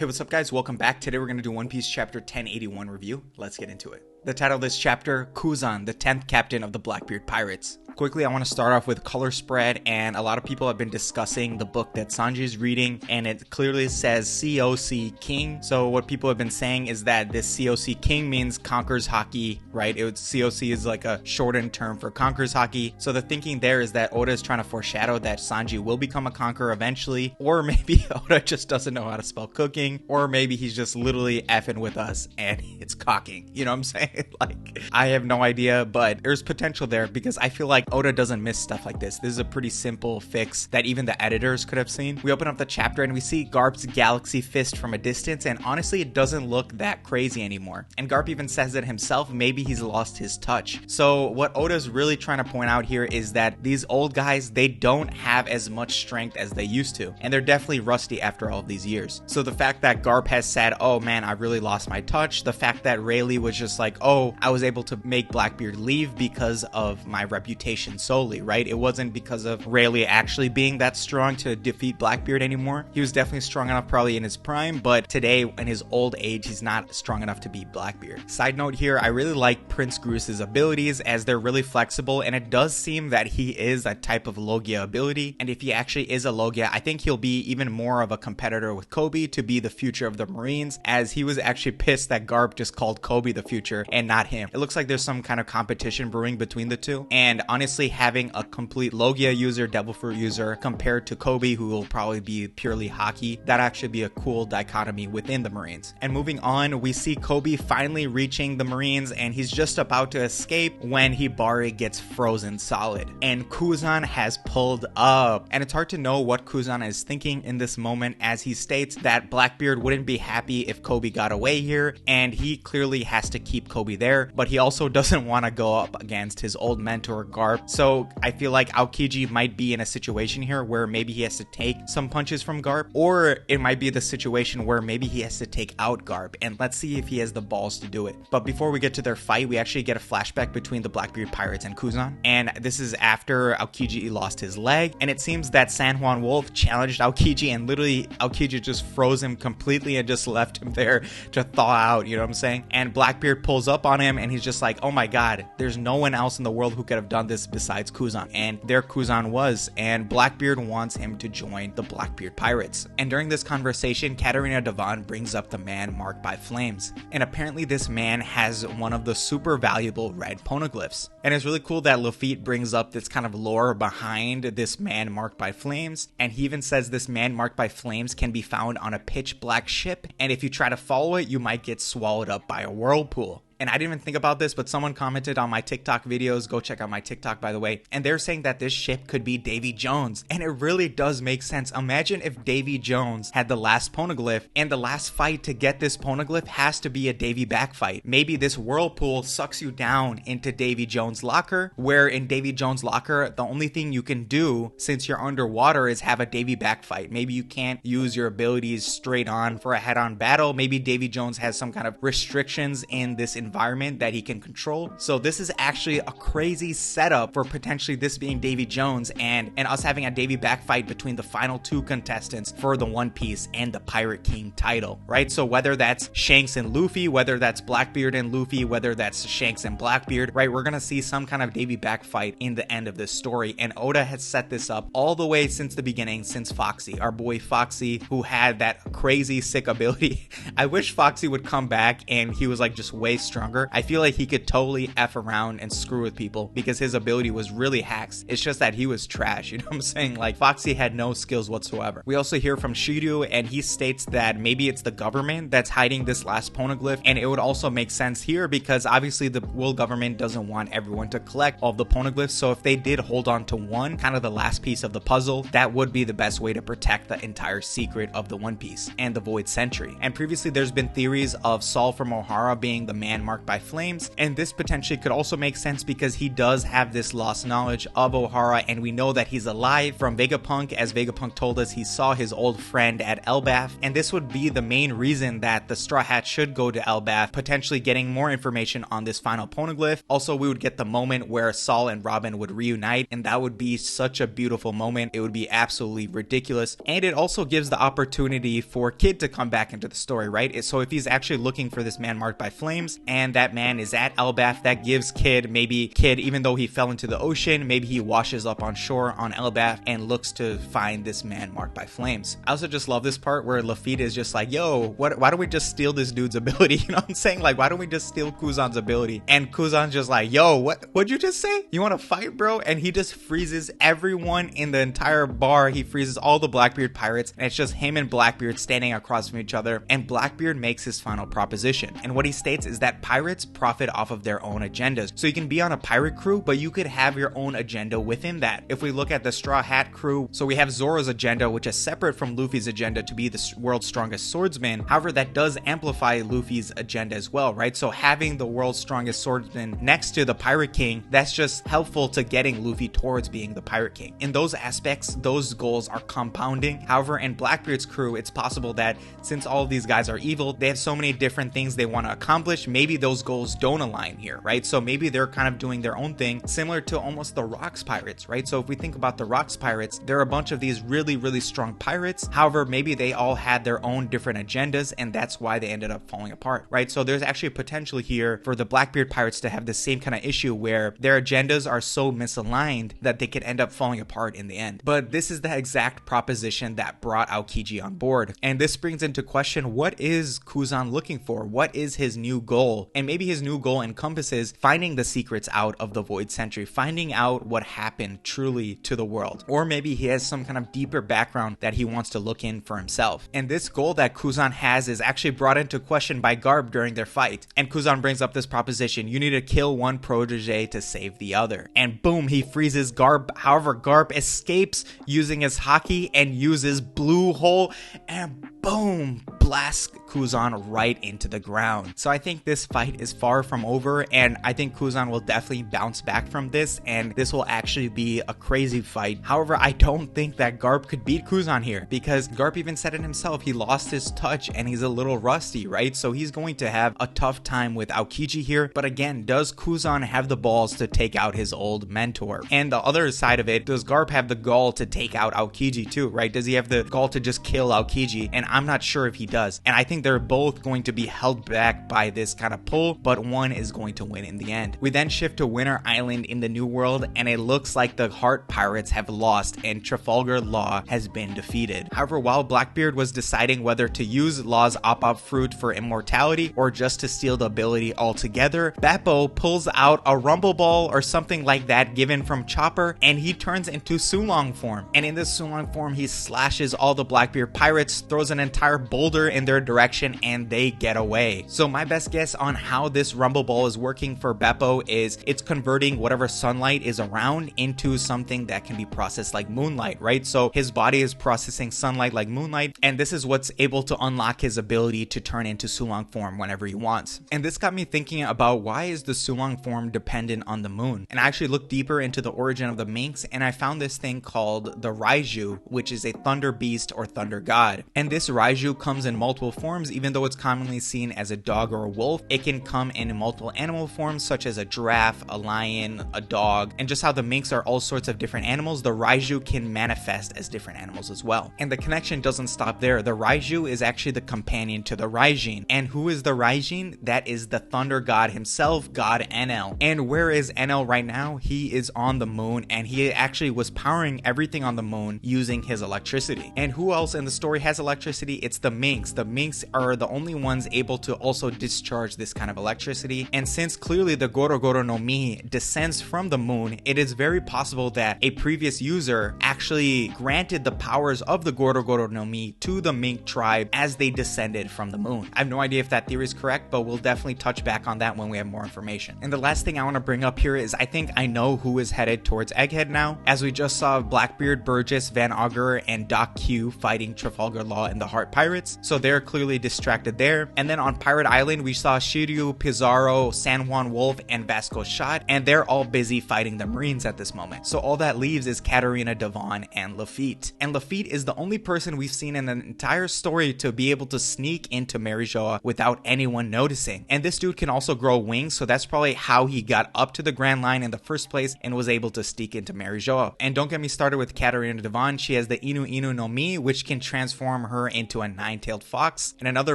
Hey, what's up guys? Welcome back. Today we're going to do One Piece chapter 1081 review. Let's get into it. The title of this chapter, Kuzan, the 10th captain of the Blackbeard Pirates. Quickly, I want to start off with color spread, and a lot of people have been discussing the book that Sanji is reading, and it clearly says COC King. So what people have been saying is that this COC King means Conquers Haki, right? COC is like a shortened term for Conquers Haki. So the thinking there is that Oda is trying to foreshadow that Sanji will become a conqueror eventually, or maybe Oda just doesn't know how to spell cooking, or maybe he's just literally effing with us and it's cocking. You know what I'm saying? Like, I have no idea, but there's potential there because I feel like Oda doesn't miss stuff like this. This is a pretty simple fix that even the editors could have seen. We open up the chapter and we see Garp's galaxy fist from a distance, and honestly it doesn't look that crazy anymore. And Garp even says it himself, maybe he's lost his touch. So what Oda's really trying to point out here is that these old guys, they don't have as much strength as they used to, and they're definitely rusty after all of these years. So the fact that Garp has said, oh man, I really lost my touch, the fact that Rayleigh was just like, oh, I was able to make Blackbeard leave because of my reputation solely, right? It wasn't because of Rayleigh actually being that strong to defeat Blackbeard anymore. He was definitely strong enough probably in his prime, but today in his old age, he's not strong enough to beat Blackbeard. Side note here, I really like Prince Grus's abilities as they're really flexible, and it does seem that he is a type of Logia ability, and if he actually is a Logia, I think he'll be even more of a competitor with Kobe to be the future of the Marines, as he was actually pissed that Garp just called Kobe the future and not him. It looks like there's some kind of competition brewing between the two, and honestly having a complete Logia user, Devil Fruit user compared to Kobe, who will probably be purely Haki, that actually be a cool dichotomy within the Marines. And moving on, we see Kobe finally reaching the Marines, and he's just about to escape when Hibari gets frozen solid, and Kuzan has pulled up. And it's hard to know what Kuzan is thinking in this moment, as he states that Blackbeard wouldn't be happy if Kobe got away here, and he clearly has to keep Kobe there, but he also doesn't want to go up against his old mentor Garp. So I feel like Aokiji might be in a situation here where maybe he has to take some punches from Garp, or it might be the situation where maybe he has to take out Garp, and let's see if he has the balls to do it. But before we get to their fight, we actually get a flashback between the Blackbeard Pirates and Kuzan, and this is after Aokiji lost his leg, and it seems that San Juan Wolf challenged Aokiji, and literally Aokiji just froze him completely and just left him there to thaw out, you know what I'm saying? And Blackbeard pulls up on him, and he's just like, oh my god, there's no one else in the world who could have done this besides Kuzan. And there Kuzan was, and Blackbeard wants him to join the Blackbeard Pirates. And during this conversation, Katarina Devon brings up the man marked by flames, and apparently this man has one of the super valuable red poneglyphs. And it's really cool that Lafitte brings up this kind of lore behind this man marked by flames, and he even says this man marked by flames can be found on a pitch black ship, and if you try to follow it, you might get swallowed up by a whirlpool. And I didn't even think about this, but someone commented on my TikTok videos. Go check out my TikTok, by the way. And they're saying that this ship could be Davy Jones. And it really does make sense. Imagine if Davy Jones had the last poneglyph, and the last fight to get this poneglyph has to be a Davy back fight. Maybe this whirlpool sucks you down into Davy Jones' locker, where in Davy Jones' locker, the only thing you can do since you're underwater is have a Davy back fight. Maybe you can't use your abilities straight on for a head-on battle. Maybe Davy Jones has some kind of restrictions in this environment that he can control. So this is actually a crazy setup for potentially this being Davy Jones and us having a Davy back fight between the final two contestants for the One Piece and the Pirate King title, right? So whether that's Shanks and Luffy, whether that's Blackbeard and Luffy, whether that's Shanks and Blackbeard, right? We're gonna see some kind of Davy back fight in the end of this story, and Oda has set this up all the way since the beginning, since Foxy, our boy Foxy, who had that crazy sick ability. I wish Foxy would come back and he was like just way stronger. I feel like he could totally F around and screw with people because his ability was really hacks. It's just that he was trash, you know what I'm saying? Like, Foxy had no skills whatsoever. We also hear from Shiryu, and he states that maybe it's the government that's hiding this last poneglyph, and it would also make sense here because obviously the world government doesn't want everyone to collect all the poneglyphs, so if they did hold on to one, kind of the last piece of the puzzle, that would be the best way to protect the entire secret of the One Piece and the Void Century. And previously there's been theories of Saul from O'Hara being the man man marked by flames. And this potentially could also make sense because he does have this lost knowledge of Ohara, and we know that he's alive from Vegapunk. As Vegapunk told us, he saw his old friend at Elbaf, and this would be the main reason that the Straw Hat should go to Elbaf, potentially getting more information on this final poneglyph. Also, we would get the moment where Saul and Robin would reunite, and that would be such a beautiful moment. It would be absolutely ridiculous, and it also gives the opportunity for Kid to come back into the story, right? So if he's actually looking for this man marked by flames, and that man is at Elbaf, that gives Kid, maybe Kid, even though he fell into the ocean, maybe he washes up on shore on Elbaf and looks to find this man marked by flames. I also just love this part where Lafitte is just like, yo, why don't we just steal this dude's ability? You know what I'm saying? Like, why don't we just steal Kuzan's ability? And Kuzan's just like, yo, what'd you just say? You want to fight, bro? And he just freezes everyone in the entire bar. He freezes all the Blackbeard pirates, and it's just him and Blackbeard standing across from each other. And Blackbeard makes his final proposition. And what he states is that pirates profit off of their own agendas. So you can be on a pirate crew, but you could have your own agenda within that. If we look at the Straw Hat crew, so we have Zoro's agenda, which is separate from Luffy's agenda to be the world's strongest swordsman. However, that does amplify Luffy's agenda as well, right? So having the world's strongest swordsman next to the Pirate King, that's just helpful to getting Luffy towards being the Pirate King. In those aspects, those goals are compounding. However, in Blackbeard's crew, it's possible that since all of these guys are evil, they have so many different things they want to accomplish, maybe those goals don't align here, right? So maybe they're kind of doing their own thing, similar to almost the Rocks Pirates, right? So if we think about the Rocks Pirates, there are a bunch of these really, really strong pirates. However, maybe they all had their own different agendas, and that's why they ended up falling apart, right? So there's actually a potential here for the Blackbeard pirates to have the same kind of issue where their agendas are so misaligned that they could end up falling apart in the end. But this is the exact proposition that brought Aokiji on board. And this brings into question, what is Kuzan looking for? What is his new goal? And maybe his new goal encompasses finding the secrets out of the Void Century, finding out what happened truly to the world. Or maybe he has some kind of deeper background that he wants to look in for himself. And this goal that Kuzan has is actually brought into question by Garp during their fight. And Kuzan brings up this proposition: you need to kill one protege to save the other. And boom, he freezes Garp. However, Garp escapes using his haki and uses Blue Hole, and boom, blasts Kuzan right into the ground. So I think this fight is far from over, and I think Kuzan will definitely bounce back from this, and this will actually be a crazy fight. However, I don't think that Garp could beat Kuzan here, because Garp even said it himself, he lost his touch and he's a little rusty, right? So he's going to have a tough time with Aokiji here. But again, does Kuzan have the balls to take out his old mentor? And the other side of it, does Garp have the gall to take out Aokiji too, right? Does he have the gall to just kill Aokiji? And I'm not sure if he does. And I think they're both going to be held back by this kind of pull, but one is going to win in the end. We then shift to Winter Island in the New World, and it looks like the Heart Pirates have lost and Trafalgar Law has been defeated. However, while Blackbeard was deciding whether to use Law's Op-Op Fruit for immortality or just to steal the ability altogether, Beppo pulls out a Rumble Ball or something like that given from Chopper, and he turns into Sulong form. And in this Sulong form, he slashes all the Blackbeard pirates, throws an entire boulder in their direction, and they get away. So my best guess on how this Rumble Ball is working for Beppo is it's converting whatever sunlight is around into something that can be processed like moonlight, right? So his body is processing sunlight like moonlight, and this is what's able to unlock his ability to turn into Sulong form whenever he wants. And this got me thinking about, why is the Sulong form dependent on the moon? And I actually looked deeper into the origin of the Minks, and I found this thing called the Raiju, which is a thunder beast or thunder god. And this Raiju comes in multiple forms. Even though it's commonly seen as a dog or a wolf, it can come in multiple animal forms such as a giraffe, a lion, a dog. And just how the Minks are all sorts of different animals, the Raiju can manifest as different animals as well. And the connection doesn't stop there. The Raiju is actually the companion to the Raijin. And who is the Raijin? That is the thunder god himself, God Enel. And where is Enel right now? He is on the moon, and he actually was powering everything on the moon using his electricity. And who else in the story has electricity? It's the Minks. The Minks are the only ones able to also discharge this kind of electricity. And since clearly the Goro Goro no Mi descends from the moon, it is very possible that a previous user actually granted the powers of the Goro Goro no Mi to the Mink tribe as they descended from the moon. I have no idea if that theory is correct, but we'll definitely touch back on that when we have more information. And the last thing I want to bring up here is I think I know who is headed towards Egghead now, as we just saw Blackbeard, Burgess, Van Augur, and Doc Q fighting Trafalgar Law in the the Heart Pirates, so they're clearly distracted there. And then on Pirate Island, we saw Shiryu, Pizarro, San Juan Wolf, and Vasco Shot, and they're all busy fighting the Marines at this moment. So all that leaves is Katarina, Devon, and Lafitte. And Lafitte is the only person we've seen in the entire story to be able to sneak into Mary Joa without anyone noticing. And this dude can also grow wings, so that's probably how he got up to the Grand Line in the first place and was able to sneak into Mary Joa. And don't get me started with Katarina Devon. She has the Inu Inu no Mi, which can transform her into a nine-tailed fox. And another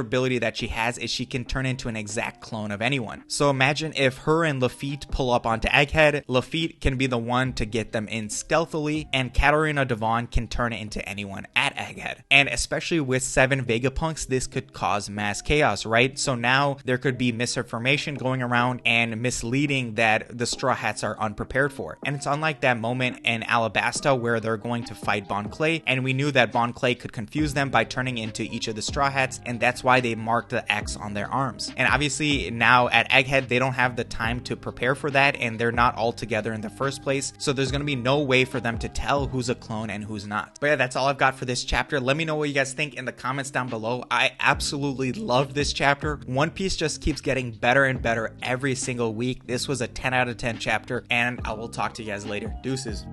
ability that she has is she can turn into an exact clone of anyone. So imagine if her and Lafitte pull up onto Egghead, Lafitte can be the one to get them in stealthily, and Katarina Devon can turn into anyone at Egghead. And especially with 7 Vegapunks, this could cause mass chaos, right? So now there could be misinformation going around and misleading that the Straw Hats are unprepared for. And it's unlike that moment in Alabasta where they're going to fight Bon Clay, and we knew that Bon Clay could confuse them by turning into each of the Straw Hats, and that's why they marked the X on their arms. And obviously now at Egghead, they don't have the time to prepare for that, and they're not all together in the first place, so there's going to be no way for them to tell who's a clone and who's not. But yeah, that's all I've got for this chapter. Let me know what you guys think in the comments down below. I absolutely loved this chapter. One Piece just keeps getting better and better every single week. This was a 10 out of 10 chapter, and I will talk to you guys later. Deuces.